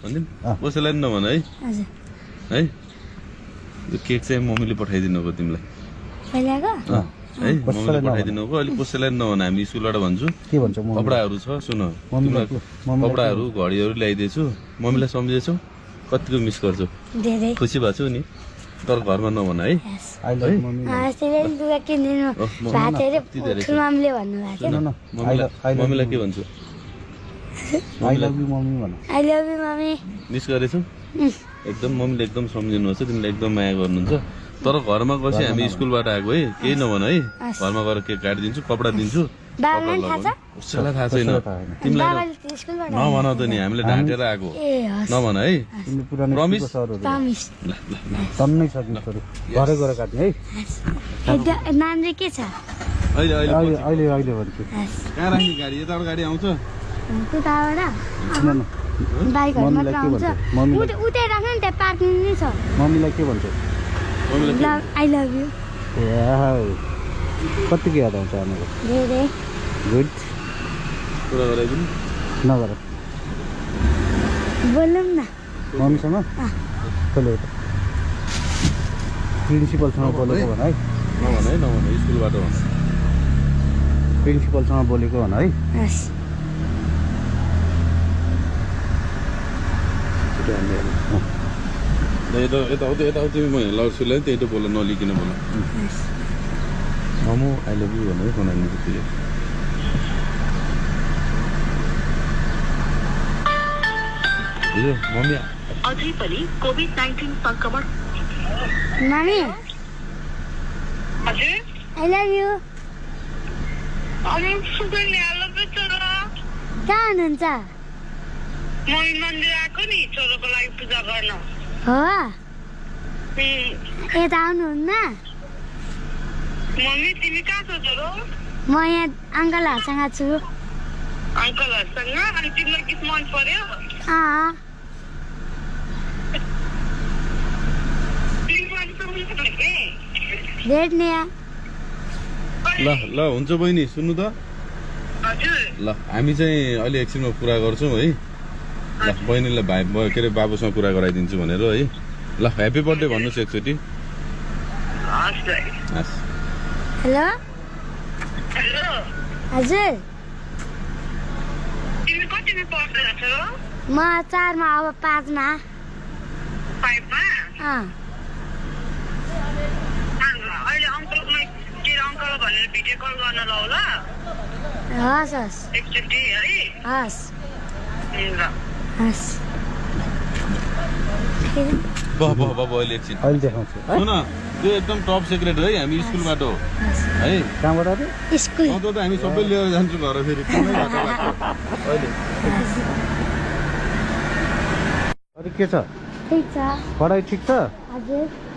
भनिदिउँ कसैलाई पनि नभन है हजुर है यो केक चाहिँ मम्मीले पठाइदिनु हो तिमीलाई पहिलाको है मम्मीले पठाइदिनु हो अहिले कसैलाई पनि नभन हामी स्कुलबाट भन्छु के भन्छ म कपडाहरू छ सुन कपडाहरू घडीहरू ल्याइदिएछु मम्मीलाई सम्झेछौ कतिको मिस गर्छौ धेरै खुसी भएको छु नि तर घरमा नभन है आई लभ मम्मी त्यसले लुगा किनिदिनु भएको थियो ठुलो मामले भन्नुभएको थियो मम्मीलाई के भन्छु आई लभ यु मम्मी भन I love you mummy miss गरेछौ एकदम मम्मीले एकदम सम्झिनुहुन्छ तिमीले एकदम माया गर्नुहुन्छ तर घरमा गएपछि हामी स्कुलबाट आएको है केही नभन है घरमा गएर केक काटिदिन्छु कपडा दिन्छु बाबालाई थाहा छ उसैलाई थाहा छैन तिमीलाई बाबाले स्कुलबाट नभन त नि हामीले ढाकेर आएको ए हस् नभन है तिम्रो पुरानो प्रमिस सरहरू प्रमिस तन्नै सकिन्छहरू घरै गएर काट्ने है नाम चाहिँ के छ अहिले अहिले अहिले अहिले अहिले भन्छु हस् कहाँ राख्ने गाडी यताबाट गाडी आउँछ उताबाट सुन न बाइकहरू मात्र आउँछ मम्मीलाई उतै राख्नु नि त्यहाँ पार्किङ नै छ मम्मीलाई के भन्छ आई लभ यु कतिको याद आउँछ आमाको धेरै गुड कुरा गराइदिनु नगर बोलौँ न मम्मीसँग कसले प्रिन्सिपलसँग बोलेको भन है नभन है नभन स्कुलबाट भन प्रिन्सिपलसँग बोलेको भन है हस् यता तिमी म लाउँछु ल त्यही त बोल नलिकन बोल ममु आई लभ यु भनेर बनाइदिनु त्यसले हिजो मम्मी अझै पनि कोभिड-19 संक्रमण मामी हजुर आई लभ यु अनि सुगन्ने आलो त छोरो कहाँ हुनुहुन्छ मम्मी मन्दिर आएको नि छोरोको लागि पूजा गर्न हो यता आउनुहुन्न मम्मी तिमी कहाँ छौ छोरो म यहाँ अङ्कलहरूसँग छु अङ्कलहरूसँग अनि तिमीलाई गीत मन पर्यो भेट्ने ल ल हुन्छ बहिनी सुन्नु त हजुर ल हामी चाहिँ अलि एकछिनमा कुरा गर्छौँ है ल बहिनीलाई भाइ के अरे बाबुसँग कुरा गराइदिन्छु भनेर है ल ह्याप्पी बर्थडे भन्नुहोस् एकचोटि हस् हेलो हेलो हजुर तिमी कतिमा पढ्दैछौ म 4 मा अब 5 मा 5 मा अहिले अङ्कललाई के अङ्कल भनेर भिडियो कल गर्न लाऊ ल हस् हस् एकचोटि है हस् ल हस् बह अहिले एकछिन अहिले देखाउँछु सुन यो एकदम टप सिक्रेट है हामी स्कुलबाट हो है कहाँबाट अरे स्कुल त हामी सबै लिएर जान्छौँ घर फेरि कुनै बाटो लाग्छ अहिले अरे के छ ठिक छ पढाइ ठिक छ हजुर